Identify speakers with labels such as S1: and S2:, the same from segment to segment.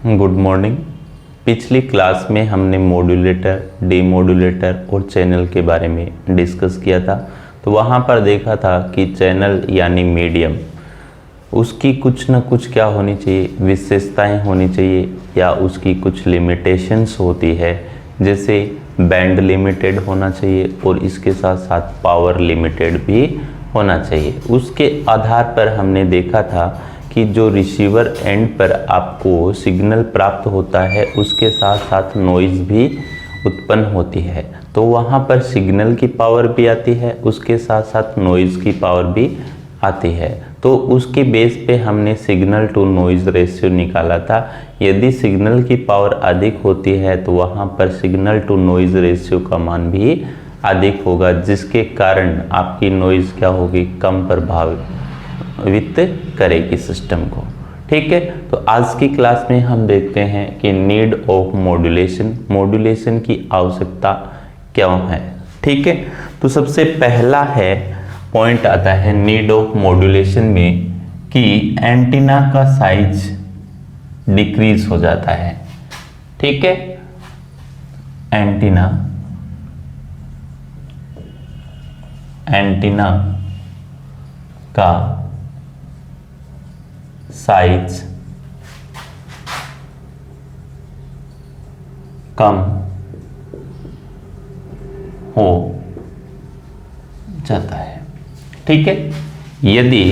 S1: Good morning. पिछली class में हमने मॉड्यूलेटर, डीमॉड्यूलेटर और चैनल के बारे में डिस्कस किया था। तो वहाँ पर देखा था कि चैनल यानी मीडियम, उसकी कुछ न कुछ क्या होनी चाहिए, विशेषताएं होनी चाहिए या उसकी कुछ लिमिटेशंस होती है। जैसे बैंड लिमिटेड होना चाहिए और इसके साथ साथ पावर लिमिटेड भी होना चाहिए। उसके आधार पर हमने देखा था कि जो रिसीवर एंड पर आपको सिग्नल प्राप्त होता है उसके साथ साथ नॉइज़ भी उत्पन्न होती है। तो वहाँ पर सिग्नल की पावर भी आती है, उसके साथ साथ नॉइज़ की पावर भी आती है। तो उसके बेस पे हमने सिग्नल टू नॉइज़ रेशियो निकाला था। यदि सिग्नल की पावर अधिक होती है तो वहाँ पर सिग्नल टू नॉइज़ रेशियो का मान भी अधिक होगा, जिसके कारण आपकी नॉइज़ क्या होगी, कम प्रभावित करेगी सिस्टम को। ठीक है, तो आज की क्लास में हम देखते हैं कि नीड ऑफ मॉड्यूलेशन, मॉड्यूलेशन की आवश्यकता क्यों है। ठीक है, तो सबसे पहला है पॉइंट आता है नीड ऑफ मॉड्यूलेशन में कि एंटीना का साइज डिक्रीज हो जाता है। ठीक है, एंटीना का साइज कम हो जाता है। ठीक है, यदि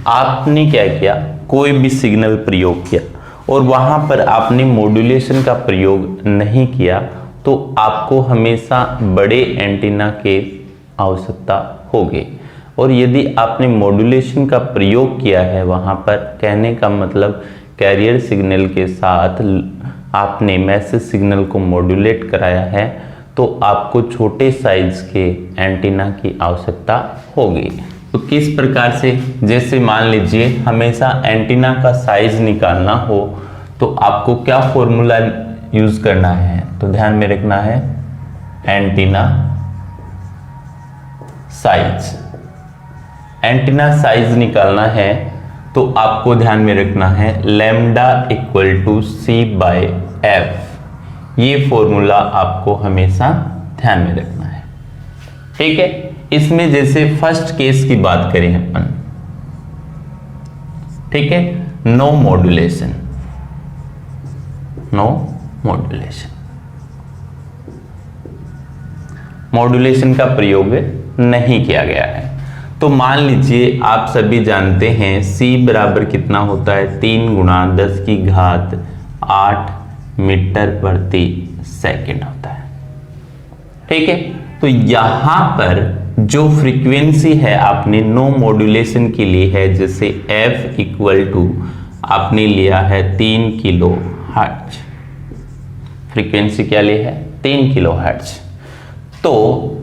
S1: आपने क्या किया, कोई भी सिग्नल प्रयोग किया और वहां पर आपने मॉड्यूलेशन का प्रयोग नहीं किया तो आपको हमेशा बड़े एंटीना के आवश्यकता होगी। और यदि आपने मॉड्यूलेशन का प्रयोग किया है वहाँ पर, कहने का मतलब कैरियर सिग्नल के साथ आपने मैसेज सिग्नल को मॉड्यूलेट कराया है, तो आपको छोटे साइज के एंटीना की आवश्यकता होगी। तो किस प्रकार से, जैसे मान लीजिए हमेशा एंटीना का साइज निकालना हो तो आपको क्या फॉर्मूला यूज करना है, तो ध्यान में रखना है एंटीना साइज। एंटीना साइज निकालना है तो आपको ध्यान में रखना है lambda equal to c by f. ये फॉर्मूला आपको हमेशा ध्यान में रखना है। ठीक है, इसमें जैसे फर्स्ट केस की बात करें अपन, ठीक है, no modulation, no modulation, modulation का प्रयोग नहीं किया गया है। तो मान लीजिए आप सभी जानते हैं C बराबर कितना होता है, 3 गुणा 10 की घात 8 मीटर प्रति सेकंड होता है। ठीक है, तो यहां पर जो फ्रीक्वेंसी है आपने नो मॉड्यूलेशन के लिए है, जैसे F इक्वल टू आपने लिया है 3 किलो हर्ट्ज। फ्रीक्वेंसी क्या ली है, 3 किलो हर्ट्ज। तो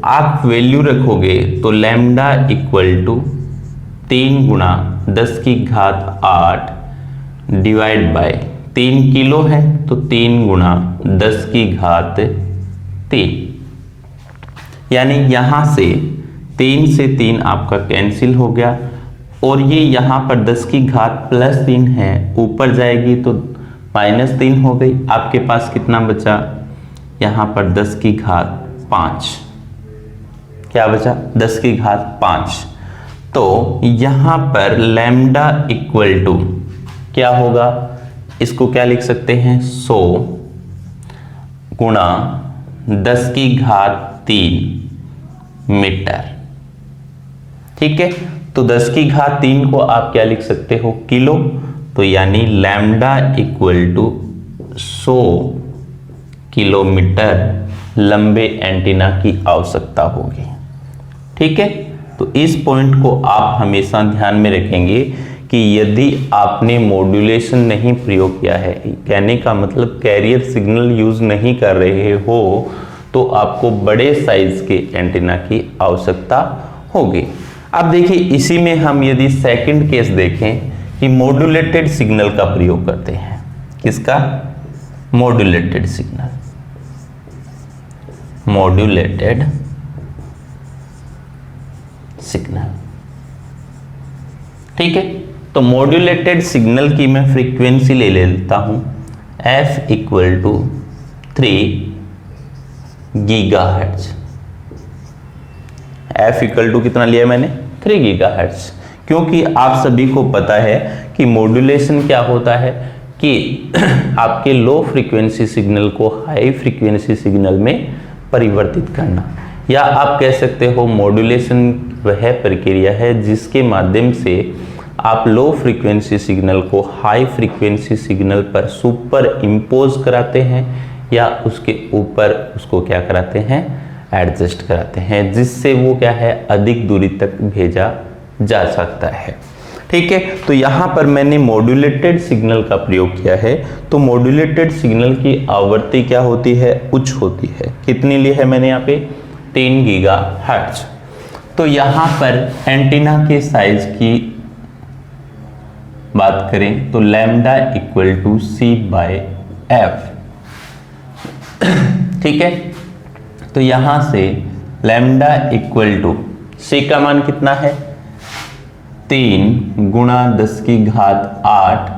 S1: आप वैल्यू रखोगे तो लैम्डा इक्वल टू 3 गुणा 10 की घात 8 डिवाइड बाय 3 किलो है तो 3 गुणा 10 की घात 3, यानी यहां से 3 से 3 आपका कैंसिल हो गया और ये यहां पर 10 की घात प्लस 3 है, ऊपर जाएगी तो -3 हो गई। आपके पास कितना बचा, यहां पर 10 की घात 5, क्या बचा, 10 की घात 5। तो यहां पर लैम्डा इक्वल टू क्या होगा, इसको क्या लिख सकते हैं, 100 गुणा 10 की घात 3 मीटर। ठीक है, तो 10 की घात 3 को आप क्या लिख सकते हो, किलो। तो यानी लैम्डा इक्वल टू 100 किलोमीटर लंबे एंटीना की आवश्यकता होगी। ठीक है, तो इस पॉइंट को आप हमेशा ध्यान में रखेंगे कि यदि आपने मॉड्यूलेशन नहीं प्रयोग किया है, कहने का मतलब कैरियर सिग्नल यूज नहीं कर रहे हो, तो आपको बड़े साइज के एंटीना की आवश्यकता होगी। अब देखिए, इसी में हम यदि सेकंड केस देखें कि मॉड्यूलेटेड सिग्नल का प्रयोग करते हैं, किसका, मॉड्यूलेटेड सिग्नल, मॉड्यूलेटेड सिग्नल। ठीक है, तो मॉड्यूलेटेड सिग्नल की मैं फ्रीक्वेंसी ले लेता हूं f equal to 3 gigahertz. f equal to कितना लिया मैंने? 3 गीगाहर्ट्ज। क्योंकि आप सभी को पता है कि मॉड्यूलेशन क्या होता है कि आपके लो फ्रीक्वेंसी सिग्नल को हाई फ्रीक्वेंसी सिग्नल में परिवर्तित करना, या आप कह सकते हो मॉड्यूलेशन वह प्रक्रिया है जिसके माध्यम से आप लो फ्रीक्वेंसी सिग्नल को हाई फ्रीक्वेंसी सिग्नल पर सुपर इम्पोज कराते हैं, या उसके ऊपर उसको क्या कराते हैं? एडजस्ट कराते हैं, जिससे वो क्या है? अधिक दूरी तक भेजा जा सकता है। ठीक है, तो यहाँ पर मैंने मॉड्यूलेटेड सिग्नल का प्रयोग किया है। तो मॉड्यूलेटेड सिग्नल की आवृत्ति क्या होती है? उच्च होती है। कितनी ली है मैंने यहाँ पे? 3 गीगाहर्ट्ज। तो यहाँ पर एंटीना के साइज की बात करें तो लैम्डा इक्वल टू c/f। ठीक है, तो यहां से लैम्डा इक्वल टू c का मान कितना है? 3 गुणा 10 की घात 8।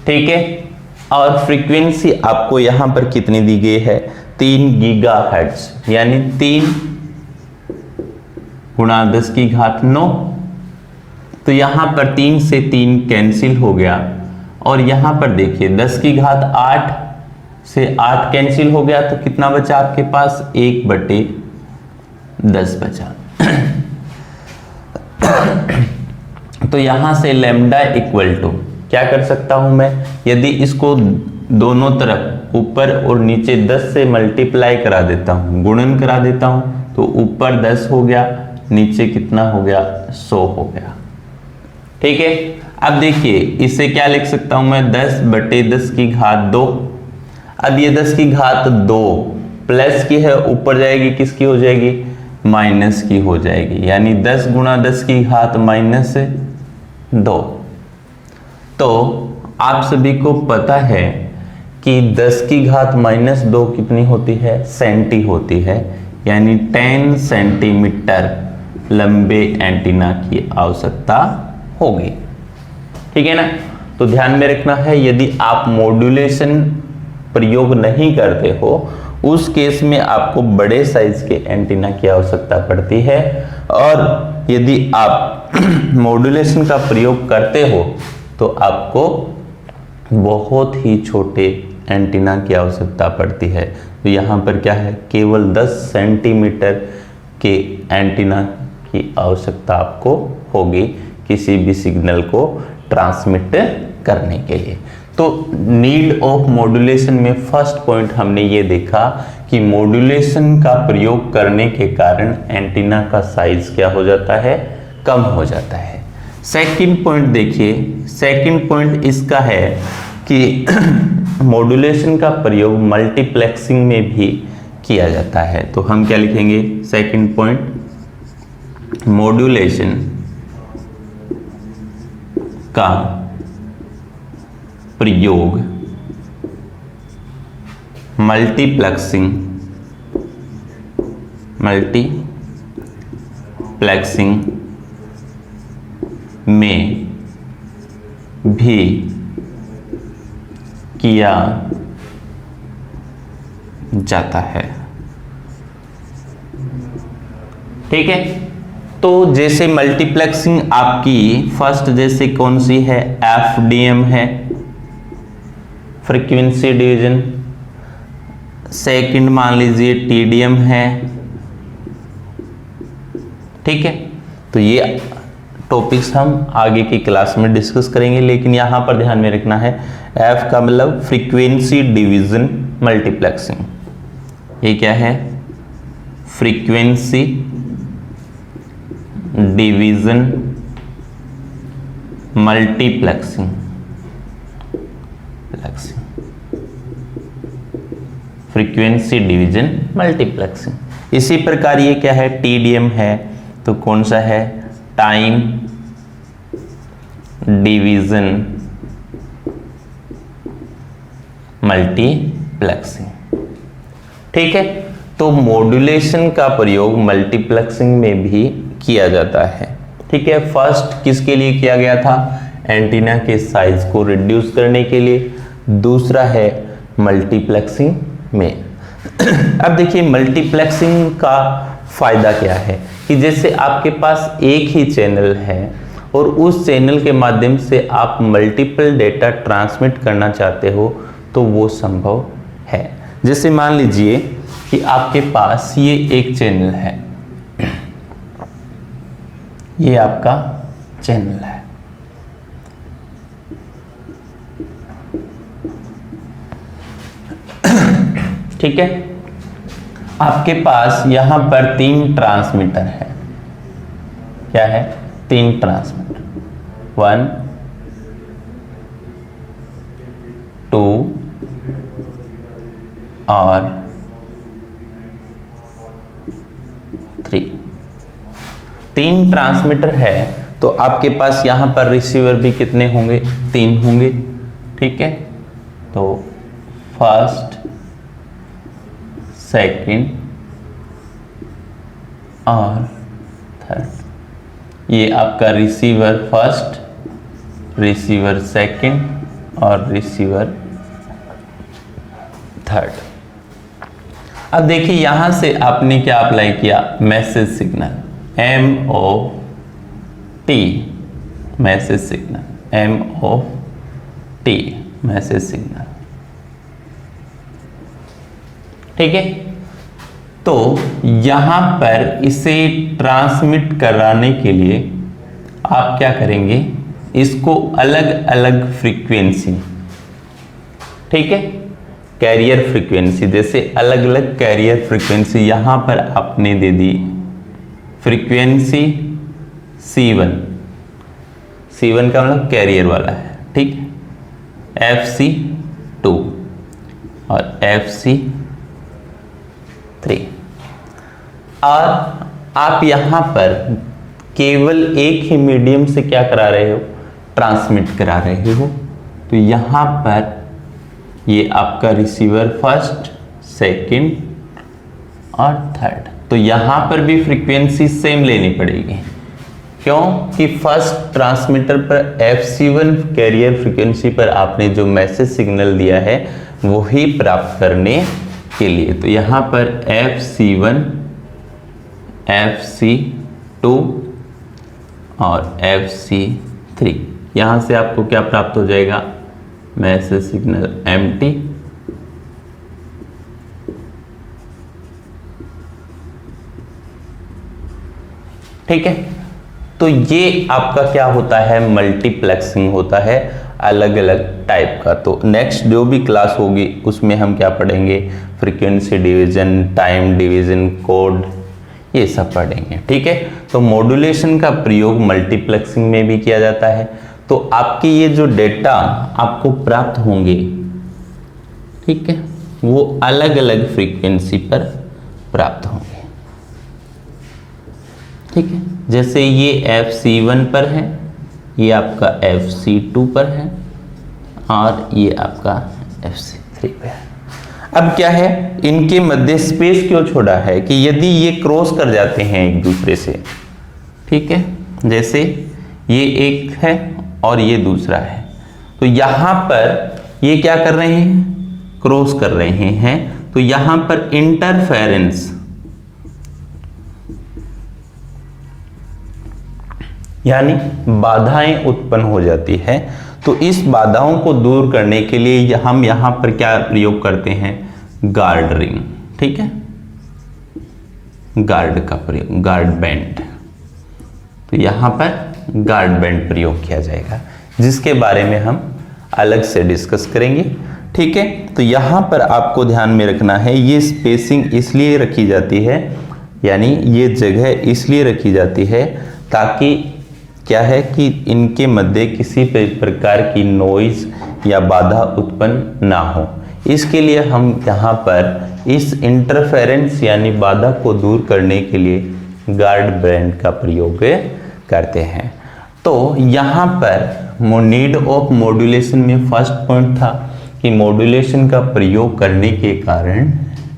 S1: ठीक है, और फ्रीक्वेंसी आपको यहां पर कितनी दी गई है? 3 गीगाहर्ट्ज, यानी 3 गुणा 10 की घात 9। तो यहां पर 3 से 3 कैंसिल हो गया, और यहां पर देखिए 10 की घात 8 से 8 कैंसिल हो गया, तो कितना बचा आपके पास? 1/10 बचा। तो यहां से लैम्डा इक्वल टू क्या कर सकता हूं मैं? यदि इसको दोनों तरफ ऊपर और नीचे 10 से मल्टीप्लाई करा देता हूं, गुणन करा देता हूं, तो ऊपर 10 हो गया, नीचे कितना हो गया? 100 हो गया। ठीक है, अब देखिए इसे क्या लिख सकता हूं मैं? 10/10 की घात 2। अब ये 10 की घात 2 प्लस की है, ऊपर जाएगी, किसकी हो जाएगी? माइनस की हो जाएगी, यानी 10 गुणा 10 की घात -2। तो आप सभी को पता है कि 10 की घात -2 कितनी होती है? सेंटी होती है, यानी 10 सेंटीमीटर लंबे एंटीना की आवश्यकता होगी। ठीक है ना? तो ध्यान में रखना है, यदि आप मॉड्यूलेशन प्रयोग नहीं करते हो उस केस में आपको बड़े साइज के एंटीना की आवश्यकता पड़ती है, और यदि आप मॉड्यूलेशन का प्रयोग करते हो तो आपको बहुत ही छोटे एंटीना की आवश्यकता पड़ती है। तो यहाँ पर क्या है? केवल 10 सेंटीमीटर के एंटीना की आवश्यकता आपको होगी किसी भी सिग्नल को ट्रांसमिट करने के लिए। तो नीड ऑफ मॉड्यूलेशन में फर्स्ट पॉइंट हमने ये देखा कि मॉड्यूलेशन का प्रयोग करने के कारण एंटीना का साइज क्या हो जाता है? कम हो जाता है। सेकंड पॉइंट देखिए, सेकंड पॉइंट इसका है कि मॉड्यूलेशन का प्रयोग मल्टीप्लेक्सिंग में भी किया जाता है। तो हम क्या लिखेंगे? सेकंड पॉइंट, मॉड्यूलेशन का प्रयोग मल्टीप्लेक्सिंग में भी किया जाता है। ठीक है, तो जैसे मल्टीप्लेक्सिंग आपकी फर्स्ट जैसे कौन सी है? FDM है, फ्रीक्वेंसी डिवीजन। सेकंड मान लीजिए TDM है। ठीक है, तो ये टॉपिक्स हम आगे की क्लास में डिस्कस करेंगे, लेकिन यहां पर ध्यान में रखना है F का मतलब फ्रीक्वेंसी डिवीजन मल्टीप्लेक्सिंग। ये क्या है? Frequency division multiplexing. Frequency division multiplexing. इसी प्रकार ये क्या है? TDM है। तो कौन सा है? Time division multiplexing. ठीक है, तो मॉड्यूलेशन का प्रयोग मल्टीप्लेक्सिंग में भी किया जाता है। ठीक है, फर्स्ट किसके लिए किया गया था? एंटीना के साइज को रिड्यूस करने के लिए। दूसरा है मल्टीप्लेक्सिंग में। अब देखिए मल्टीप्लेक्सिंग का फायदा क्या है कि जैसे आपके पास एक ही चैनल है और उस चैनल के माध्यम से आप मल्टीपल डेटा ट्रांसमिट करना चाहते हो तो वो संभव है। जैसे मान लीजिए कि आपके पास ये एक चैनल है, ये आपका चैनल है, ठीक है। आपके पास यहां पर 3 ट्रांसमीटर है। क्या है? 3 ट्रांसमीटर, 1 2 और 3। 3 ट्रांसमीटर है तो आपके पास यहां पर रिसीवर भी कितने होंगे? 3 होंगे, ठीक है। तो फर्स्ट, सेकंड और थर्ड, ये आपका रिसीवर फर्स्ट, रिसीवर सेकंड और रिसीवर थर्ड। अब देखिए यहां से आपने क्या अप्लाई किया? Message signal, MOT, message signal, MOT, message signal, ठीक है। तो यहां पर इसे ट्रांसमिट कराने के लिए आप क्या करेंगे? इसको अलग अलग फ्रीक्वेंसी, ठीक है, कैरियर फ्रीक्वेंसी, जैसे अलग अलग कैरियर फ्रीक्वेंसी यहां पर आपने दे दी फ्रीक्वेंसी C1, C1 का मतलब कैरियर वाला है, ठीक है, FC2 और FC3। और आप यहां पर केवल एक ही मीडियम से क्या करा रहे हो? ट्रांसमिट करा रहे हो। तो यहां पर ये आपका रिसीवर फर्स्ट, सेकंड और थर्ड, तो यहां पर भी फ्रीक्वेंसी सेम लेनी पड़ेगी। क्यों? कि फर्स्ट ट्रांसमीटर पर FC1 कैरियर फ्रीक्वेंसी पर आपने जो मैसेज सिग्नल दिया है वो ही प्राप्त करने के लिए। तो यहां पर FC1, FC2 और FC3, यहां से आपको क्या प्राप्त हो जाएगा? मैसेज सिग्नल MT, ठीक है। तो ये आपका क्या होता है? मल्टीप्लेक्सिंग होता है अलग अलग टाइप का। तो नेक्स्ट जो भी क्लास होगी उसमें हम क्या पढ़ेंगे? Frequency division, time division, code, ये सब पढ़ेंगे, ठीक है। तो मॉड्यूलेशन का प्रयोग मल्टीप्लेक्सिंग में भी किया जाता है। तो आपके ये जो डेटा आपको प्राप्त होंगे, ठीक है, वो अलग अलग फ्रीक्वेंसी पर प्राप्त होंगे, ठीक है। जैसे ये FC1 पर है, ये आपका FC2 पर है और ये आपका FC3 पे है। अब क्या है? इनके मध्य स्पेस क्यों छोड़ा है? कि यदि ये क्रॉस कर जाते हैं एक दूसरे से, ठीक है, जैसे ये एक है और ये दूसरा है, तो यहां पर ये क्या कर रहे हैं? क्रॉस कर रहे हैं। तो यहां पर इंटरफेरेंस यानी बाधाएं उत्पन्न हो जाती है। तो इस बाधाओं को दूर करने के लिए हम यहां पर क्या प्रयोग करते हैं? गार्ड रिंग, ठीक है, गार्ड का प्रयोग, गार्ड बैंड। तो यहां पर गार्ड बैंड प्रयोग किया जाएगा, जिसके बारे में हम अलग से डिस्कस करेंगे, ठीक है। तो यहां पर आपको ध्यान में रखना है, ये स्पेसिंग इसलिए रखी जाती है, यानी ये जगह इसलिए रखी जाती है ताकि क्या है कि इनके मध्य किसी प्रकार की नॉइज या बाधा उत्पन्न ना हो। इसके लिए हम यहाँ पर इस इंटरफेरेंस यानी बाधा को दूर करने के लिए गार्ड बैंड का प्रयोग करते हैं। तो यहाँ पर नीड ऑफ मॉड्यूलेशन में फर्स्ट पॉइंट था कि मॉड्यूलेशन का प्रयोग करने के कारण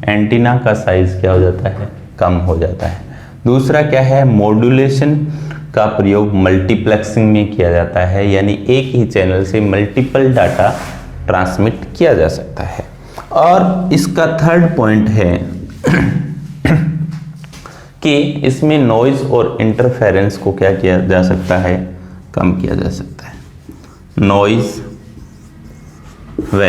S1: एंटीना का साइज क्या हो जाता है? कम हो जाता है। दूसरा क्या है? मॉड्यूलेशन का प्रयोग मल्टीप्लेक्सिंग में किया जाता है, यानी एक ही चैनल से मल्टीपल डाटा ट्रांसमिट किया जा सकता है। और इसका थर्ड पॉइंट है कि इसमें नॉइज और इंटरफेरेंस को क्या किया जा सकता है, कम किया जा सकता है। नॉइज व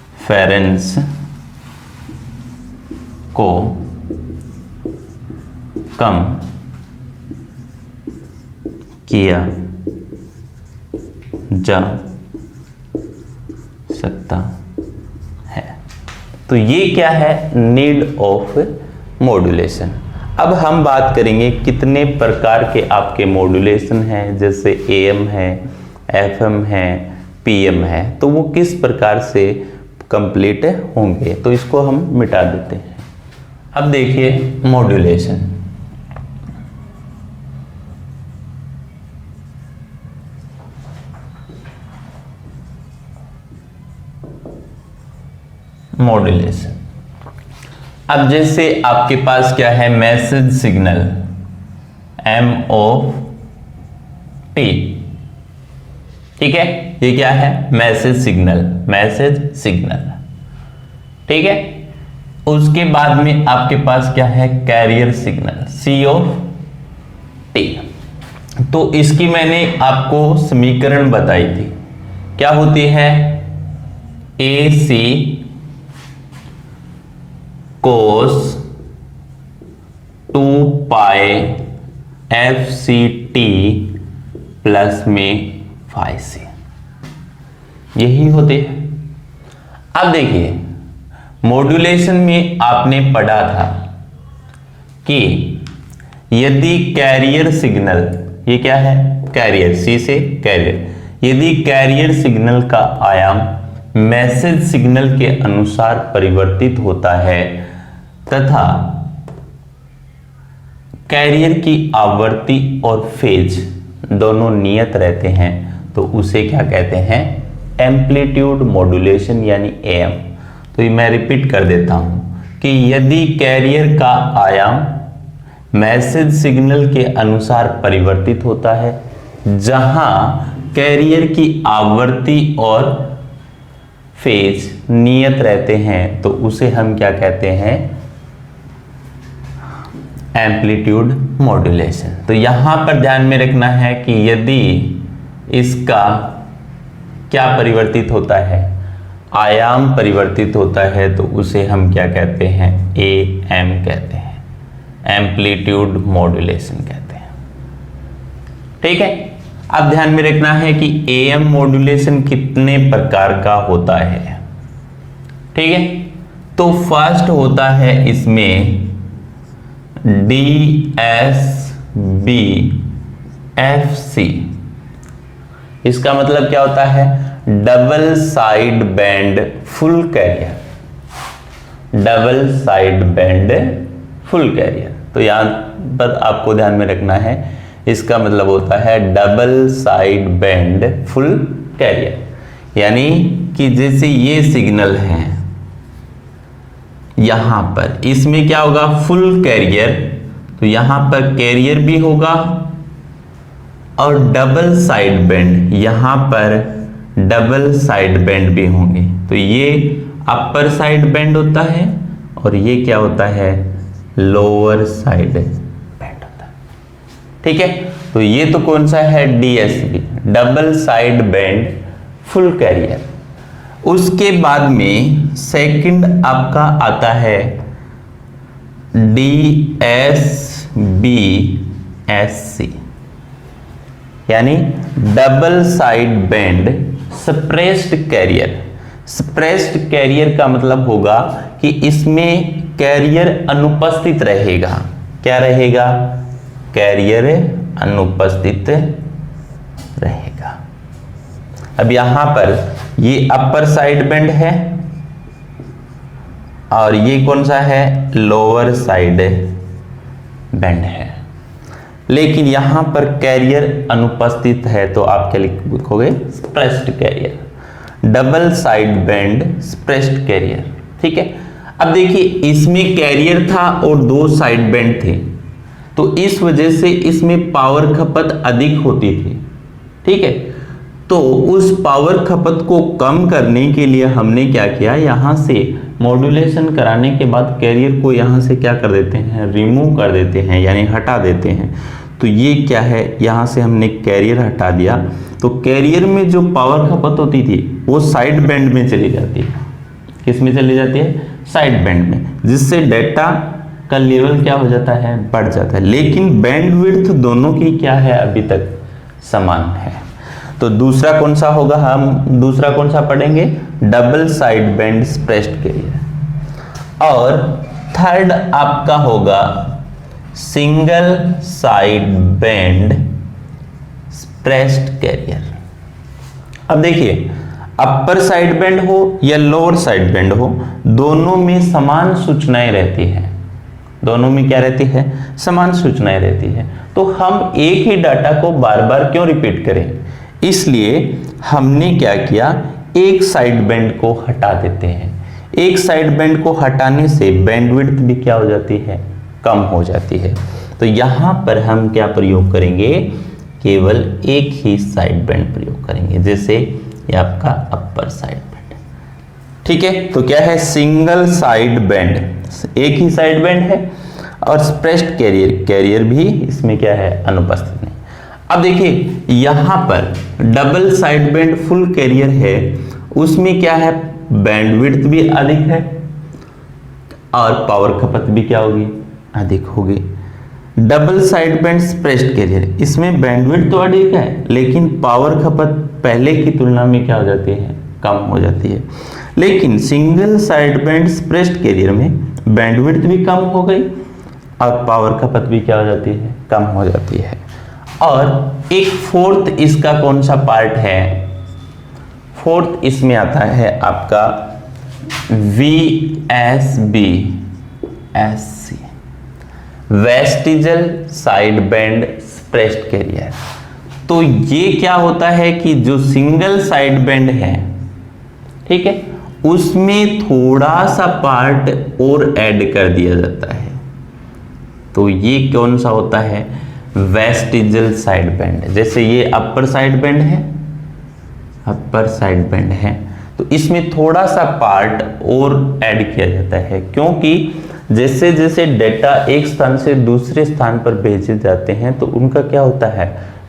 S1: इंटरफेरेंस को कम किया जा सकता है। तो ये क्या है, नीड ऑफ मॉड्यूलेशन। अब हम बात करेंगे कितने प्रकार के आपके मॉड्यूलेशन हैं, जैसे AM है, FM है, PM है, तो वो किस प्रकार से कंप्लीट होंगे। तो इसको हम मिटा देते हैं। अब देखिए मॉड्यूलेशन। मॉड्यूलेशन, अब जैसे आपके पास क्या है, मैसेज सिग्नल MOT, ठीक है, ये क्या है, मैसेज सिग्नल, ठीक है। उसके बाद में आपके पास क्या है, कैरियर सिग्नल COT। तो इसकी मैंने आपको समीकरण बताई थी, क्या होती है, AC cos 2 पाई FCT प्लस में फाई C, यही होते हैं। अब देखिए मॉड्यूलेशन में आपने पढ़ा था कि यदि कैरियर सिग्नल, ये क्या है, कैरियर, C से कैरियर, यदि कैरियर सिग्नल का आयाम मैसेज सिग्नल के अनुसार परिवर्तित होता है तथा कैरियर की आवृत्ति और फेज दोनों नियत रहते हैं, तो उसे क्या कहते हैं, एम्पलीट्यूड मॉड्यूलेशन यानी AM। तो ये मैं रिपीट कर देता हूं कि यदि कैरियर का आयाम मैसेज सिग्नल के अनुसार परिवर्तित होता है, जहां कैरियर की आवृत्ति और फेज नियत रहते हैं, तो उसे हम क्या कहते हैं, एम्पलीट्यूड मॉड्यूलेशन। तो यहां पर ध्यान में रखना है कि यदि इसका क्या परिवर्तित होता है, आयाम परिवर्तित होता है, तो उसे हम क्या कहते हैं, AM कहते हैं, एम्पलीट्यूड मॉड्यूलेशन कहते हैं, ठीक है। अब ध्यान में रखना है कि AM मॉड्यूलेशन कितने प्रकार का होता है, ठीक है। तो फर्स्ट होता है इसमें DSB-FC, इसका मतलब क्या होता है, double side band full carrier, double side band full carrier. तो यहां पर आपको ध्यान में रखना है, इसका मतलब होता है double side band full carrier, यानी कि जैसे ये सिग्नल है, यहां पर इसमें क्या होगा, फुल कैरियर, तो यहां पर कैरियर भी होगा और डबल साइड बैंड, यहां पर डबल साइड बैंड भी होंगे। तो ये अपर साइड बैंड होता है और ये क्या होता है, लोअर साइड बैंड होता है, ठीक है। तो ये तो कौन सा है, DSB, double side band full carrier. उसके बाद में सेकंड आपका आता है DSB-SC, यानी double side band suppressed carrier. Suppressed carrier का मतलब होगा कि इसमें कैरियर अनुपस्थित रहेगा, क्या रहेगा, कैरियर अनुपस्थित रहेगा। अब यहां पर ये अपर साइड बैंड है और ये कौन सा है, लोअर साइड बैंड है, लेकिन यहां पर कैरियर अनुपस्थित है, तो आप क्या लिखोगे, suppressed career, double side band suppressed career, ठीक है। अब देखिए इसमें कैरियर था और दो साइड बैंड थे, तो इस वजह से इसमें पावर खपत अधिक होती थी, ठीक है। तो उस पावर खपत को कम करने के लिए हमने क्या किया, यहाँ से मॉड्यूलेशन कराने के बाद कैरियर को यहाँ से क्या कर देते हैं, रिमूव कर देते हैं, यानी हटा देते हैं। तो ये क्या है, यहाँ से हमने कैरियर हटा दिया, तो कैरियर में जो पावर खपत होती थी वो साइड बैंड में चली जाती है। किस में चली जाती है, साइड बैंड में, जिससे डेटा का लेवल क्या हो जाता है, बढ़ जाता है। लेकिन बैंडविड्थ दोनों की क्या है, अभी तक समान है। तो दूसरा कौन सा होगा, हम दूसरा कौन सा पढ़ेंगे, double side band suppressed career. और थर्ड आपका होगा single side band suppressed career. अब देखिए, अपर साइड बैंड हो या लोअर साइड बैंड हो, दोनों में समान सूचनाएं रहती हैं। दोनों में क्या रहती है, समान सूचनाएं रहती है। तो हम एक ही डाटा को बार बार क्यों रिपीट करें, इसलिए हमने क्या किया, एक साइड बैंड को हटा देते हैं। एक साइड बैंड को हटाने से बैंडविड्थ भी क्या हो जाती है, कम हो जाती है। तो यहां पर हम क्या प्रयोग करेंगे, केवल एक ही साइड बैंड प्रयोग करेंगे, जैसे ये आपका अपर साइड बैंड। ठीक है, तो क्या है, सिंगल साइड बैंड, एक ही साइड बैंड है। और स्प्रेस्ड कैरियर, कैरियर भी इसमें क्या है, अनुपस्थित नहीं। अब देखिए, यहां पर double side band full carrier है, उसमें क्या है, बैंडविड्थ भी अधिक है और पावर खपत भी क्या होगी, अधिक होगी। Double side band suppressed career, इसमें बैंडविड्थ तो अधिक है लेकिन पावर खपत पहले की तुलना में क्या हो जाती है, कम हो जाती है। लेकिन single side band suppressed career में बैंडविड्थ भी कम हो गई और पावर खपत भी क्या हो जाती है, कम हो जाती है। और एक फोर्थ इसका कौन सा पार्ट है, फोर्थ इसमें आता है आपका VSB vestigial side band suppressed carrier. तो ये क्या होता है कि जो सिंगल साइड बैंड है, ठीक है, उसमें थोड़ा सा पार्ट और ऐड कर दिया जाता है। तो ये कौन सा होता है, वेस्टिजल साइड बैंड। जैसे ये अपर साइड बैंड है, अपर साइड बैंड है, तो इसमें थोड़ा सा पार्ट और ऐड किया जाता है, क्योंकि जैसे जैसे डेटा एक स्थान से दूसरे स्थान पर भेजे जाते हैं तो उनका क्या होता है,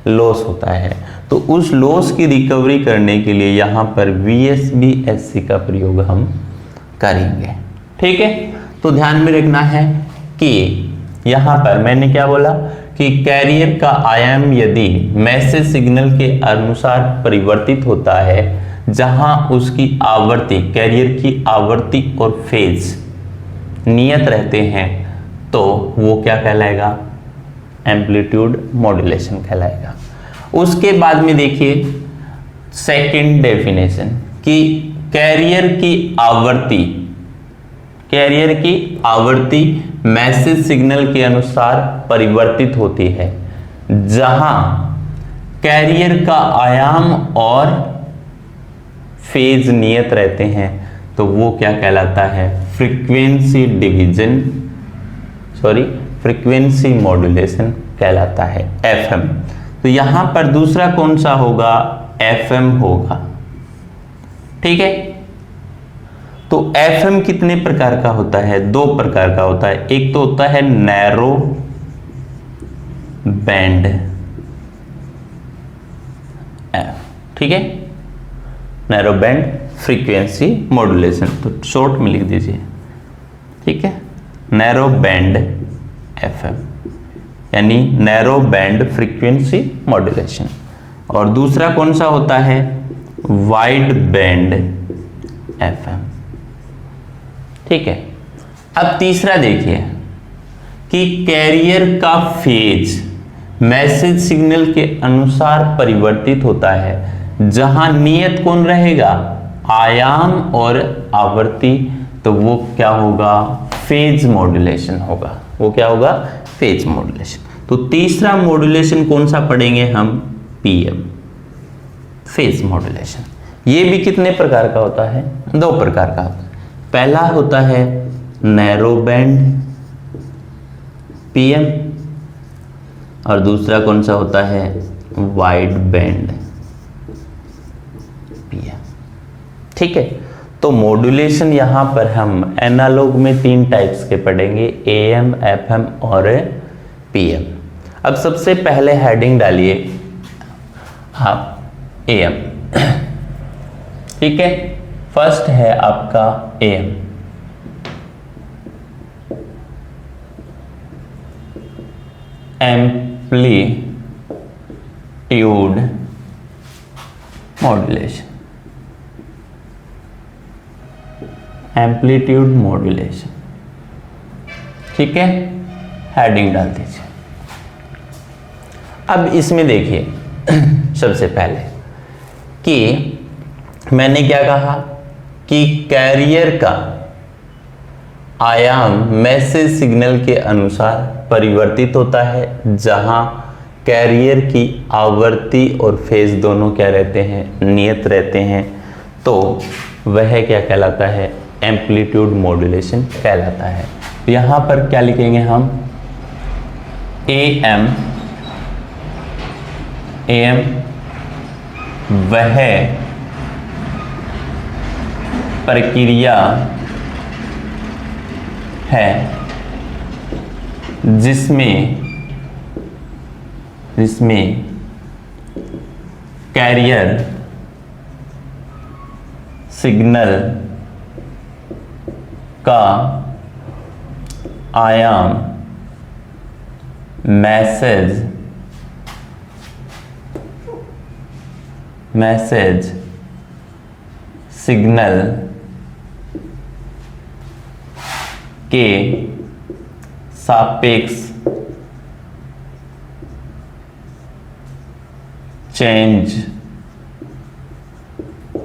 S1: लॉस होता है। तो उस लॉस की रिकवरी करने के लिए यहाँ पर VSB-SC का प्रयोग हम करेंगे। ठीक है, तो ध्यान में रखना है कि यहाँ पर मैंने क्या बोला कि कैरियर का आयाम यदि मैसेज सिग्नल के अनुसार परिवर्तित होता है, जहां उसकी आवर्ती, कैरियर की आवर्ती और फेज नियत रहते हैं, तो वो क्या कहलाएगा, एम्पलीट्यूड मॉड्यूलेशन कहलाएगा। उसके बाद में देखिए सेकंड डेफिनेशन कि कैरियर की आवर्ती मैसेज सिग्नल के अनुसार परिवर्तित होती है, जहां कैरियर का आयाम और फेज नियत रहते हैं, तो वो क्या कहलाता है, फ्रीक्वेंसी मॉड्यूलेशन कहलाता है, FM। तो यहां पर दूसरा कौन सा होगा, FM होगा। ठीक है, तो FM कितने प्रकार का होता है, दो प्रकार का होता है। एक तो होता है नैरो बैंड, ठीक है, नैरो बैंड फ्रीक्वेंसी मॉड्यूलेशन, तो शॉर्ट में लिख दीजिए, ठीक है, नैरो बैंड FM यानी नैरो बैंड फ्रीक्वेंसी मॉड्यूलेशन। और दूसरा कौन सा होता है, वाइड बैंड FM। ठीक है, अब तीसरा देखिए कि कैरियर का फेज मैसेज सिग्नल के अनुसार परिवर्तित होता है, जहां नियत कौन रहेगा, आयाम और आवर्ती, तो वो क्या होगा, फेज मॉड्यूलेशन होगा। वो क्या होगा, फेज मॉड्यूलेशन। तो तीसरा मॉड्यूलेशन कौन सा पढ़ेंगे हम, PM, फेज मॉड्यूलेशन। ये भी कितने प्रकार का होता है, दो प्रकार का होता है। पहला होता है नैरो बैंड PM और दूसरा कौन सा होता है, वाइड बैंड भी है। ठीक है, तो मॉड्यूलेशन यहाँ पर हम एनालॉग में 3 टाइप्स के पढ़ेंगे, AM, FM और PM। अब सबसे पहले हेडिंग डालिए आप AM। ठीक है, फर्स्ट है आपका AM। Amplitude modulation, amplitude modulation. ठीक है, हेडिंग डाल दीजिए। अब इसमें देखिए सबसे पहले कि मैंने क्या कहा कि कैरियर का आयाम मैसेज सिग्नल के अनुसार परिवर्तित होता है, जहां कैरियर की आवृत्ति और फेज दोनों क्या रहते हैं, नियत रहते हैं। तो वह क्या कहलाता है, एम्पलीट्यूड मॉड्यूलेशन कहलाता है। यहां पर क्या लिखेंगे हम, AM वह प्रक्रिया है जिसमें कैरियर सिग्नल का आयाम मैसेज सिग्नल के सापेक्ष चेंज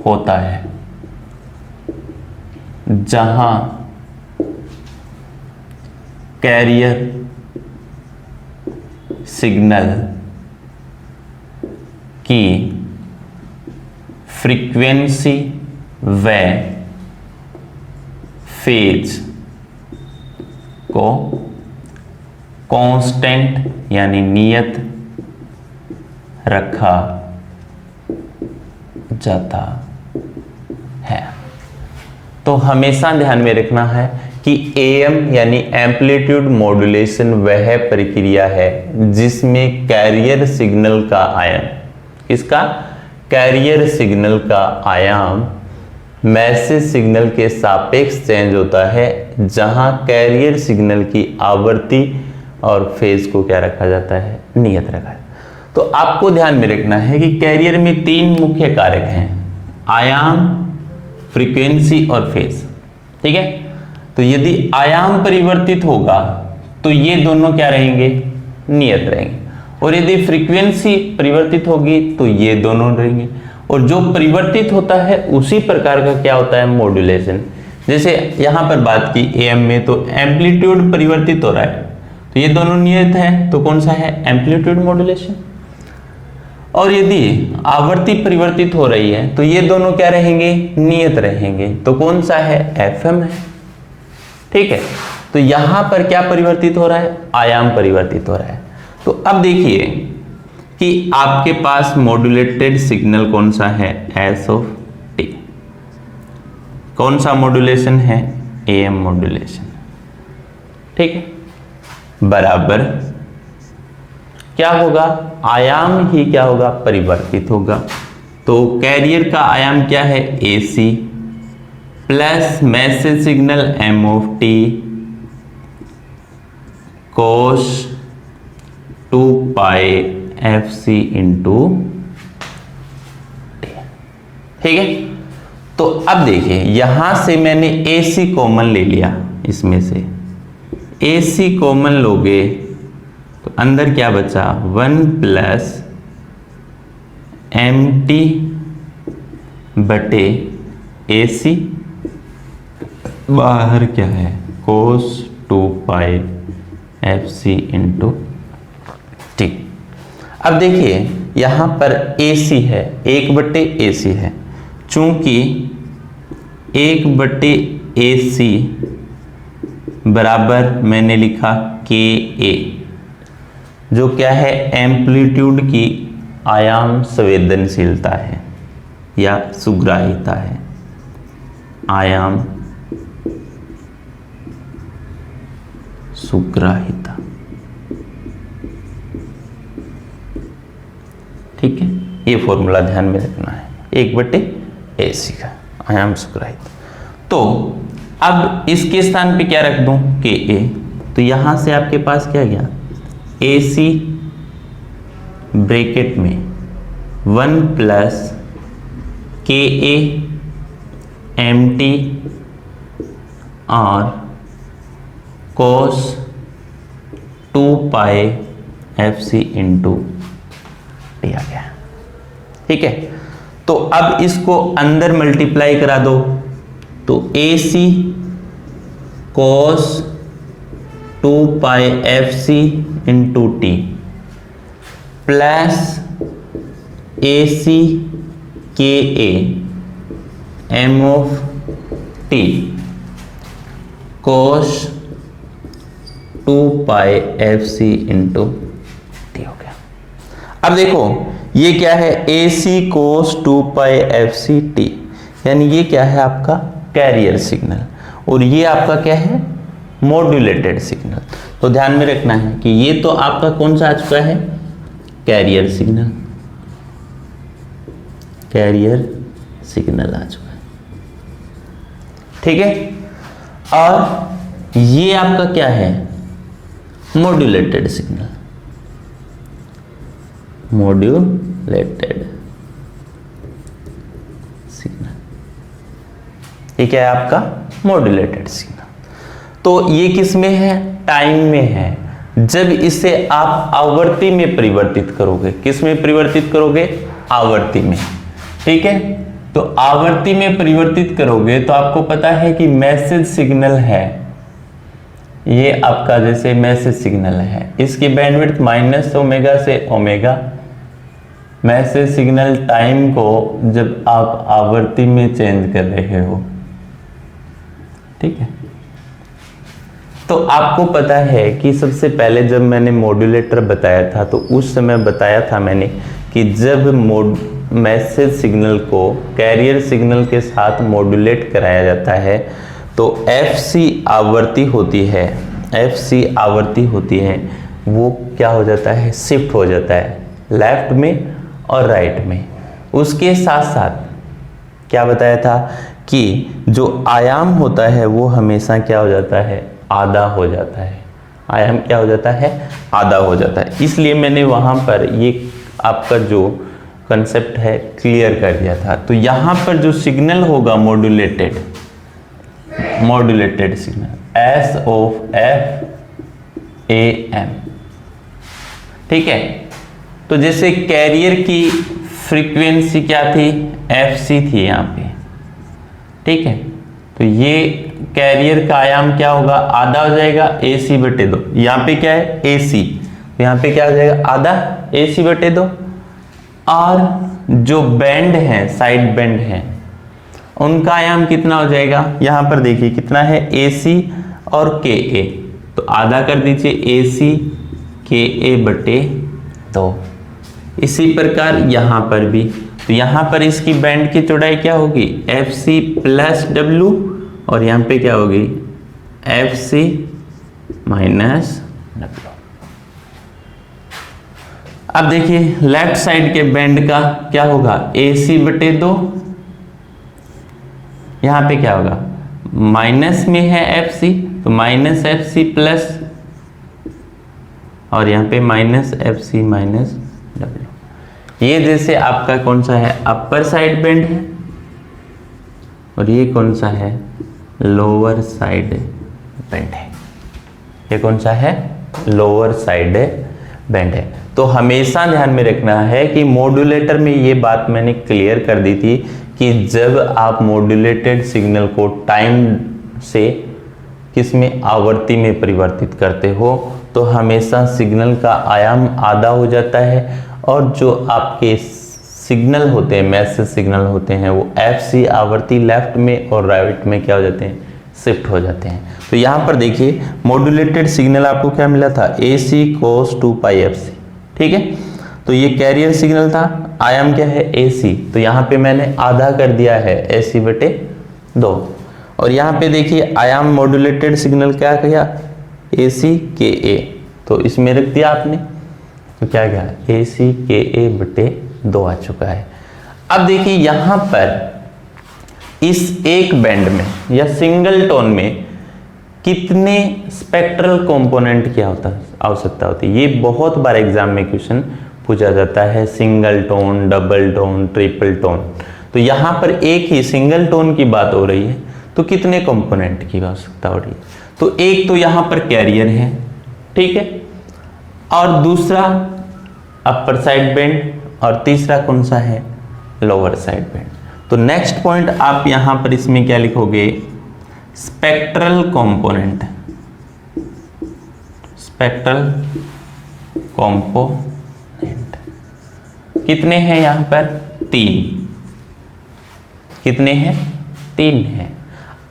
S1: होता है, जहां कैरियर सिग्नल की फ्रीक्वेंसी व फेज को कांस्टेंट यानी नियत रखा जाता है। तो हमेशा ध्यान में रखना है कि AM यानी एम्पलीट्यूड मॉड्यूलेशन वह प्रक्रिया है जिसमें कैरियर सिग्नल का आयाम, किसका, कैरियर सिग्नल का आयाम मैसेज सिग्नल के सापेक्ष चेंज होता है, जहां कैरियर सिग्नल की आवृत्ति और फेज को क्या रखा जाता है, नियत रखा है। तो आपको ध्यान में रखना है कि कैरियर में 3 मुख्य कारक हैं, आयाम, फ्रीक्वेंसी और फेज। ठीक है, तो यदि आयाम परिवर्तित होगा तो ये दोनों क्या रहेंगे, नियत रहेंगे, और यदि फ्रीक्वेंसी परिवर्तित होगी तो ये दोनों रहेंगे। और जो परिवर्तित होता है उसी प्रकार का क्या होता है, मॉड्यूलेशन। जैसे यहां पर बात की AM में, तो एम्पलीट्यूड परिवर्तित हो रहा है तो ये दोनों नियत है, तो कौन सा है, एम्पलीट्यूड मॉड्यूलेशन। और यदि आवृत्ति परिवर्तित हो रही है तो ये दोनों क्या रहेंगे, नियत रहेंगे, तो कौन सा है, FM है। ठीक है, तो यहां पर क्या परिवर्तित हो रहा है, आयाम परिवर्तित हो रहा है। तो अब देखिए कि आपके पास मॉड्यूलेटेड सिग्नल कौन सा है, S(t). कौन सा मॉड्यूलेशन है, AM मॉड्यूलेशन। ठीक है, बराबर क्या होगा, आयाम ही क्या होगा, परिवर्तित होगा। तो कैरियर का आयाम क्या है, AC plus message signal M(t) cos 2πfc into t। ठीक है, तो अब देखिए यहां से मैंने AC कॉमन ले लिया, इसमें से AC कॉमन लोगे तो अंदर क्या बचा, 1 प्लस MT बटे AC, बाहर क्या है, cos 2πfc इंटू t। अब देखिए यहां पर AC है, 1/AC है, चूंकि 1/AC बराबर मैंने लिखा KA, जो क्या है, एम्पलीट्यूड की आयाम संवेदनशीलता है। या सुग्राहिता है, आयाम सुग्राहिता। ठीक है, ये फॉर्मूला ध्यान में रखना है, 1/AC का आयाम सुग्राहिता। तो अब इसके स्थान पे क्या रख दूं, KA, तो यहां से आपके पास क्या गया, AC ब्रैकेट में 1 + KA MT और cos 2π FC इंटू टी आ गया। ठीक है, तो अब इसको अंदर मल्टीप्लाई करा दो, तो AC cos 2π FC into T plus AC KA M of T cos 2π FC into t हो गया। अब देखो ये क्या है, AC cos 2π FC T, यानी ये क्या है आपका कैरियर सिग्नल, और ये आपका क्या है, मॉड्यूलेटेड सिग्नल। तो ध्यान में रखना है कि ये तो आपका कौन सा आ चुका है, कैरियर सिग्नल, कैरियर सिग्नल आ चुका है। ठीक है, और ये आपका क्या है, मॉड्यूलेटेड सिग्नल, मॉड्यूलेटेड सिग्नल, ये क्या है आपका मॉड्यूलेटेड सिग्नल। तो ये किस में है, टाइम में है। जब इसे आप आवर्ती में परिवर्तित करोगे, किस में परिवर्तित करोगे, आवर्ती में। ठीक है, तो आवर्ती में परिवर्तित करोगे तो आपको पता है कि मैसेज सिग्नल है, ये आपका जैसे मैसेज सिग्नल है, इसकी बैंडविड्थ -ω से ω। मैसेज सिग्नल टाइम को जब आप आवर्ती में चेंज कर रहे हो, ठीक है, तो आपको पता है कि सबसे पहले जब मैंने मॉड्यूलेटर बताया था तो उस समय बताया था मैंने कि जब मैसेज सिग्नल को कैरियर सिग्नल के साथ मॉड्यूलेट कराया जाता है तो FC आवृत्ति होती है, FC आवृत्ति होती है, वो क्या हो जाता है, शिफ्ट हो जाता है लेफ्ट में और राइट में। उसके साथ साथ क्या बताया था कि जो आयाम होता है वो हमेशा क्या हो जाता है, आधा हो जाता है। आयाम क्या हो जाता है, आधा हो जाता है। इसलिए मैंने वहाँ पर ये आपका जो कंसेप्ट है क्लियर कर दिया था। तो यहाँ पर जो सिग्नल होगा modulated signal S of F/AM, ठीक है। तो जैसे कैरियर की फ्रीक्वेंसी क्या थी, FC थी यहाँ पे, ठीक है। तो ये कैरियर का आयाम क्या होगा, आधा हो जाएगा AC/2। यहाँ पे क्या है AC, तो यहाँ पे क्या हो जाएगा, आधा AC/2। और जो बैंड है, साइड बैंड है, उनका आयाम कितना हो जाएगा, यहाँ पर देखिए कितना है, AC और KA। तो आधा कर दीजिए AC KA/2। इसी प्रकार यहाँ पर भी, तो यहाँ पर इसकी बैंड की चौड़ाई क्या होगी, FC + W, और यहाँ पे क्या होगी, FC - W। अब देखिए लेफ्ट साइड के बैंड का क्या होगा, AC/2। यहाँ पे क्या होगा, माइनस में है FC, तो -FC प्लस, और यहाँ पे -FC - W। ये जैसे आपका कौन सा है, अपर साइड बैंड है, और ये कौन सा है, लोअर साइड बैंड है। ये कौन सा है, लोअर साइड बैंड है। तो हमेशा ध्यान में रखना है कि मॉड्यूलेटर में ये बात मैंने क्लियर कर दी थी कि जब आप मॉड्यूलेटेड सिग्नल को टाइम से किस में, आवर्ती में परिवर्तित करते हो तो हमेशा सिग्नल का आयाम आधा हो जाता है, और जो आपके सिग्नल होते हैं, मैसेज सिग्नल होते हैं, वो FC आवृत्ति लेफ्ट में और राइट में क्या हो जाते हैं, शिफ्ट हो जाते हैं। तो यहाँ पर देखिए मॉड्यूलेटेड सिग्नल आपको क्या मिला था, AC cos 2π FC, ठीक है। तो ये कैरियर सिग्नल था, आयाम क्या है AC, तो यहाँ पे मैंने आधा कर दिया है AC/2। और यहाँ पे देखिए आयाम मॉड्यूलेटेड सिग्नल क्या किया AC/KA, तो इसमें रख दिया आपने, तो क्या क्या AC/KA/2 आ चुका है। अब देखिए यहाँ पर इस एक बैंड में या सिंगल टोन में कितने स्पेक्ट्रल कंपोनेंट की आवश्यकता होती है। ये बहुत बार एग्जाम में क्वेश्चन पूछा जाता है, single tone, double tone, triple tone. तो यहाँ पर एक ही सिंगल टोन की बात हो रही है, तो कितने कंपोनेंट की आवश्यकता हो रही है। तो एक तो यहाँ पर कैरियर है, ठीक है, और दूसरा अपर साइड बैंड, और तीसरा कौन सा है लोअर साइड बैंड। तो नेक्स्ट पॉइंट आप यहां पर इसमें क्या लिखोगे, स्पेक्ट्रल कंपोनेंट, स्पेक्ट्रल कंपोनेंट कितने हैं यहां पर 3, कितने हैं 3 हैं।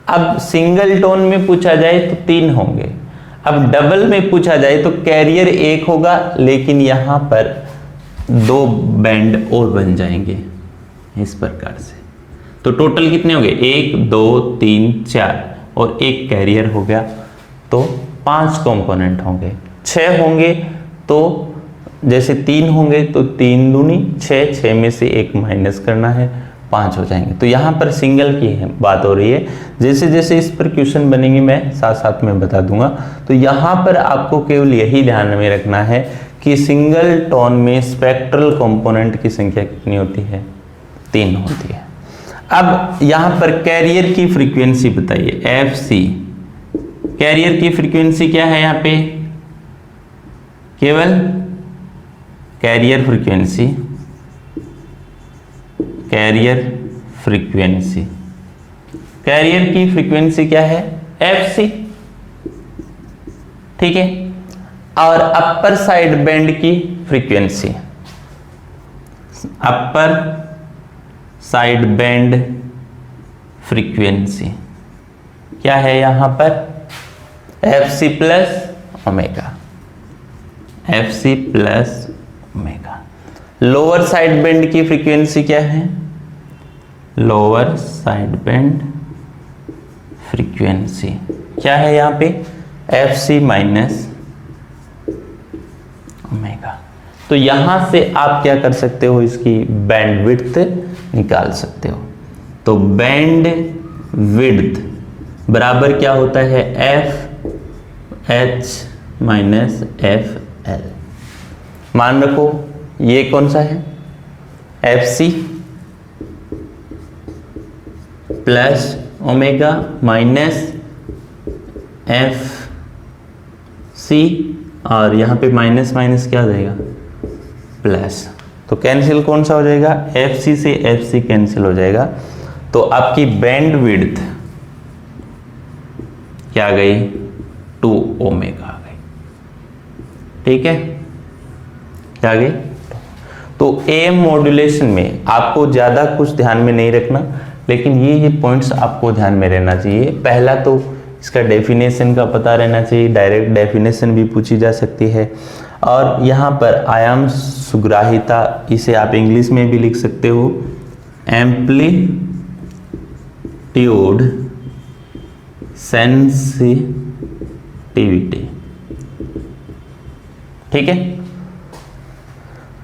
S1: अब सिंगल टोन में पूछा जाए तो 3 होंगे, अब डबल में पूछा जाए तो कैरियर 1 होगा, लेकिन यहां पर 2 बैंड और बन जाएंगे इस प्रकार से। तो टोटल कितने हो गए 1 2 3 4 और एक कैरियर हो गया, तो 5 कंपोनेंट होंगे। 6 होंगे तो जैसे 3 होंगे तो 3 दूनी 6, 6 में से 1 माइनस करना है, 5 हो जाएंगे। तो यहाँ पर सिंगल की बात हो रही है, जैसे जैसे इस पर क्वेश्चन बनेंगे मैं साथ साथ में बता दूंगा। तो यहाँ पर आपको केवल यही ध्यान में रखना है कि सिंगल टोन में स्पेक्ट्रल कंपोनेंट की संख्या कितनी होती है 3 होती है। अब यहाँ पर कैरियर की फ्रीक्वेंसी बताइए FC, कैरियर की फ्रीक्वेंसी क्या है यहाँ पे, केवल carrier frequency, carrier frequency, carrier की फ्रीक्वेंसी क्या है FC, ठीक है। और अपर साइड बैंड की frequency, upper side band frequency क्या है यहां पर FC plus omega, FC plus omega. Lower side band की फ्रीक्वेंसी क्या है, लोअर साइड बैंड फ्रीक्वेंसी क्या है यहां पे FC माइनस ओमेगा। तो यहां से आप क्या कर सकते हो, इसकी बैंड विड्थ निकाल सकते हो। तो बैंड विड्थ बराबर क्या होता है FH माइनस FL। मान रखो ये कौन सा है FC plus omega minus FC, और यहां पे माइनस माइनस क्या हो जाएगा प्लस, तो कैंसिल कौन सा हो जाएगा FC से FC कैंसिल हो जाएगा। तो आपकी बैंड विड्थ क्या आ गई 2 ओमेगा आ गई, ठीक है, क्या आ गई। तो AM मॉड्यूलेशन में आपको ज्यादा कुछ ध्यान में नहीं रखना, लेकिन ये पॉइंट्स आपको ध्यान में रहना चाहिए। पहला तो इसका डेफिनेशन का पता रहना चाहिए, डायरेक्ट डेफिनेशन भी पूछी जा सकती है। और यहाँ पर आयाम सुग्राहिता, इसे आप इंग्लिश में भी लिख सकते हो एम्पलीट्यूड सेंसिटिविटी, ठीक है।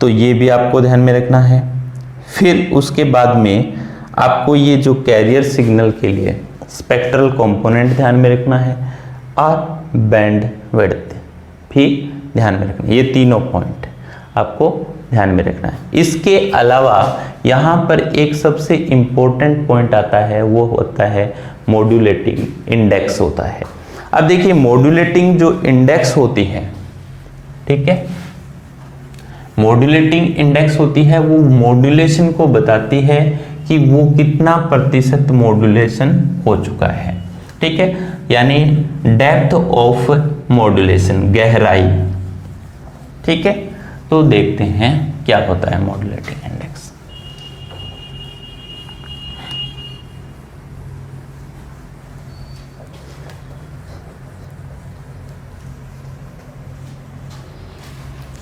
S1: तो ये भी आपको ध्यान में रखना है। फिर उसके बाद में आपको ये जो कैरियर सिग्नल के लिए स्पेक्ट्रल कंपोनेंट ध्यान में रखना है और बैंड विड्थ भी ध्यान में रखना है। ये तीनों पॉइंट आपको ध्यान में रखना है। इसके अलावा यहाँ पर एक सबसे इम्पोर्टेंट पॉइंट आता है, वो होता है मॉड्यूलेटिंग इंडेक्स होता है। अब देखिए मॉड्यूलेटिंग जो इंडेक्स होती है, ठीक है, मॉड्यूलेटिंग इंडेक्स होती है, वो मॉड्यूलेशन को बताती है कि वो कितना प्रतिशत मॉड्यूलेशन हो चुका है, ठीक है, यानी डेप्थ ऑफ मॉड्यूलेशन, गहराई, ठीक है। तो देखते हैं क्या होता है मॉड्यूलेटिंग इंडेक्स।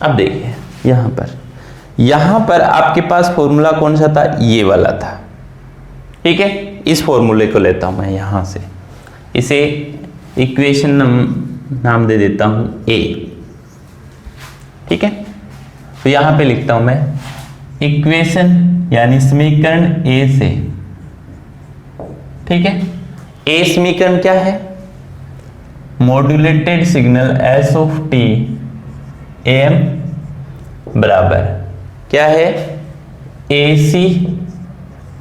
S1: अब देखिए यहां पर यहां पर आपके पास फॉर्मूला कौन सा था, ये वाला था। ठीक है, इस फॉर्मूले को लेता हूं मैं यहां से, इसे इक्वेशन नाम दे देता हूं ए। ठीक है, तो यहां पे लिखता हूं मैं इक्वेशन यानी समीकरण ए से। ठीक है, ए समीकरण क्या है, modulated signal s of t m बराबर क्या है, ए सी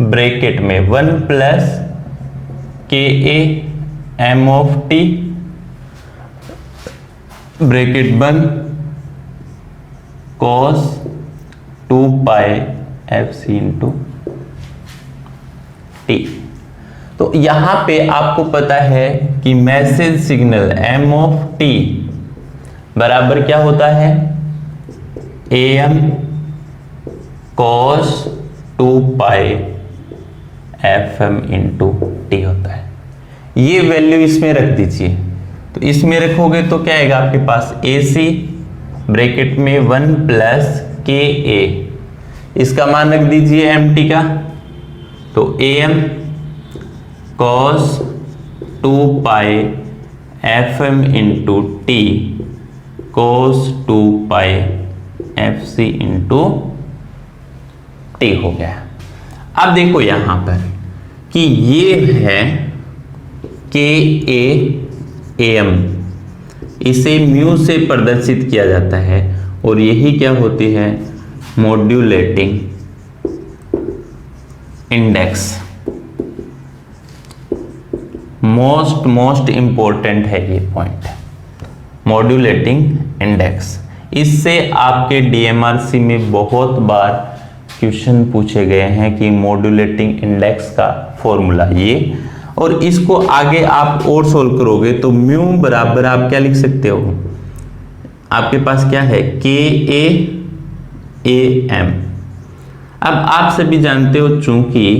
S1: ब्रैकेट में 1 plus k A m of t bracket बंद cos 2 pi f c into t. तो यहां पे आपको पता है कि message signal m of t बराबर क्या होता है, A m cos 2 pi f m into t होता है। ये वैल्यू इसमें रख दीजिए, तो इसमें रखोगे तो क्या आएगा आपके पास, ए सी ब्रैकेट में 1 प्लस के ए, इसका मान रख दीजिए एम टी का, तो A m cos 2 pi f m into t cos 2 pi f c into t हो गया। अब देखो यहां पर कि ये है के ए एम, इसे म्यू से प्रदर्शित किया जाता है और यही क्या होती है, मॉड्यूलेटिंग इंडेक्स। मोस्ट इंपॉर्टेंट है ये पॉइंट, मॉड्यूलेटिंग इंडेक्स। इससे आपके डीएमआरसी में बहुत बार क्वेश्चन पूछे गए हैं कि मॉड्यूलेटिंग इंडेक्स का फॉर्मूला ये, और इसको आगे आप और सोल्व करोगे तो म्यू बराबर आप क्या लिख सकते हो, आपके पास क्या है, के ए एम। अब आप सभी जानते हो चूंकि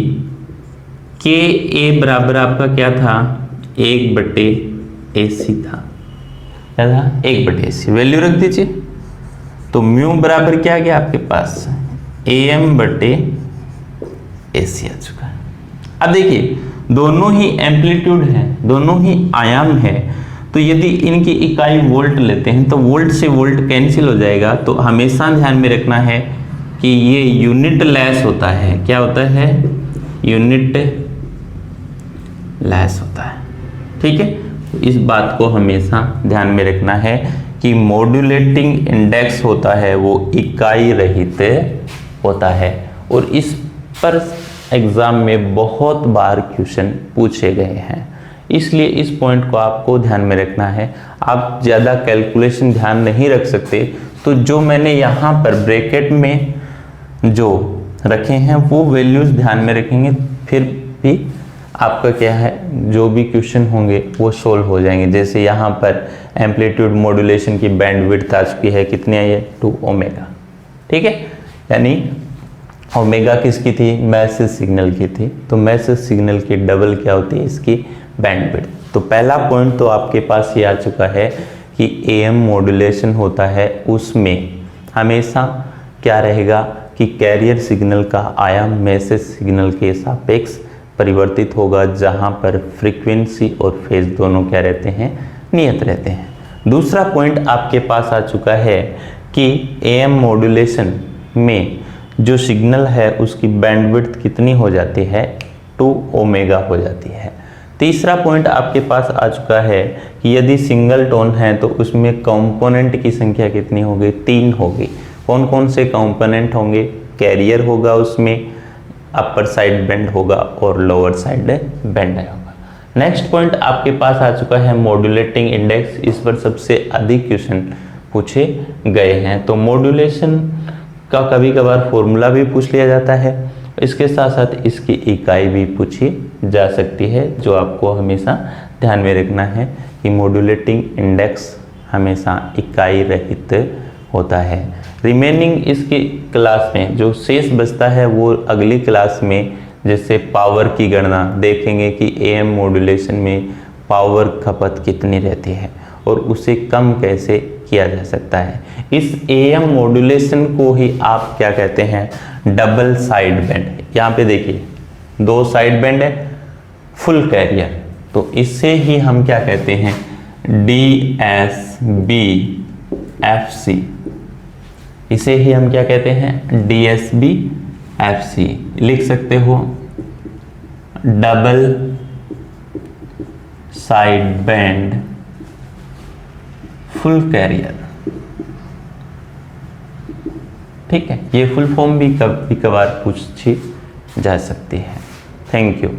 S1: के ए बराबर आपका क्या था, 1/AC था, क्या था, 1/AC, वैल्यू रख दीजिए। तो म्यू बराबर क्या आ गया आपके पास, AM/AC आ चुका है। अब देखिए दोनों ही एम्पलीट्यूड है, दोनों ही आयाम है, तो यदि इनकी इकाई वोल्ट लेते हैं तो वोल्ट से वोल्ट कैंसिल हो जाएगा। तो हमेशा ध्यान में रखना है कि ये यूनिट लेस होता है, क्या होता है, यूनिट लेस होता है। ठीक है, इस बात को हमेशा ध्यान में रखना है कि मॉड्यूलेटिंग इंडेक्स होता है वो इकाई रहित होता है, और इस पर एग्जाम में बहुत बार क्वेश्चन पूछे गए हैं, इसलिए इस पॉइंट को आपको ध्यान में रखना है। आप ज़्यादा कैलकुलेशन ध्यान नहीं रख सकते, तो जो मैंने यहाँ पर ब्रैकेट में जो रखे हैं वो वैल्यूज ध्यान में रखेंगे, फिर भी आपका क्या है, जो भी क्वेश्चन होंगे वो सोल्व हो जाएंगे। जैसे यहाँ पर एम्पलीट्यूड मॉड्यूलेशन की बैंडविड्थ आ चुकी है, कितनी आई है, 2 ओमेगा। ठीक है, यानी ओमेगा किसकी थी, मैसेज सिग्नल की थी, तो मैसेज सिग्नल की डबल क्या होती है, इसकी बैंडविड्थ। तो पहला पॉइंट तो आपके पास ये आ चुका है कि एएम मॉड्यूलेशन होता है, उसमें हमेशा क्या रहेगा कि कैरियर सिग्नल का आयाम मैसेज सिग्नल के सापेक्ष परिवर्तित होगा, जहां पर फ्रीक्वेंसी और फेज दोनों क्या रहते हैं, नियत रहते हैं। दूसरा पॉइंट आपके पास आ चुका है कि एएम मॉड्यूलेशन में जो सिग्नल है उसकी बैंडविड्थ कितनी हो जाती है, 2 ओमेगा हो जाती है। तीसरा पॉइंट आपके पास आ चुका है कि यदि सिंगल टोन है तो उसमें कंपोनेंट की संख्या कितनी होगी, 3 होगी। कौन कौन से कंपोनेंट होंगे, कैरियर होगा, उसमें अपर साइड बेंड होगा और लोअर साइड बेंड होगा। नेक्स्ट पॉइंट आपके पास आ चुका है मॉड्यूलेटिंग इंडेक्स, इस पर सबसे अधिक क्वेश्चन पूछे गए हैं। तो मॉड्यूलेशन का कभी कभार फॉर्मूला भी पूछ लिया जाता है, इसके साथ साथ इसकी इकाई भी पूछी जा सकती है, जो आपको हमेशा ध्यान में रखना है कि मॉड्यूलेटिंग इंडेक्स हमेशा इकाई रहित होता है। रिमेनिंग इसकी क्लास में जो शेष बचता है वो अगली क्लास में, जैसे पावर की गणना देखेंगे कि एएम मॉड्यूलेशन में पावर खपत कितनी रहती है और उसे कम कैसे किया जा सकता है। इस AM मॉड्यूलेशन को ही आप क्या कहते हैं, डबल साइड बैंड। यहाँ पे देखिए 2 साइड बैंड है, फुल कैरियर, तो इससे ही हम क्या कहते हैं, DSB FC, इसे ही हम क्या कहते हैं, DSB FC। लिख सकते हो double side band full carrier. ठीक है, ये फुल फॉर्म भी कभी कभार पूछी जा सकती है। Thank you.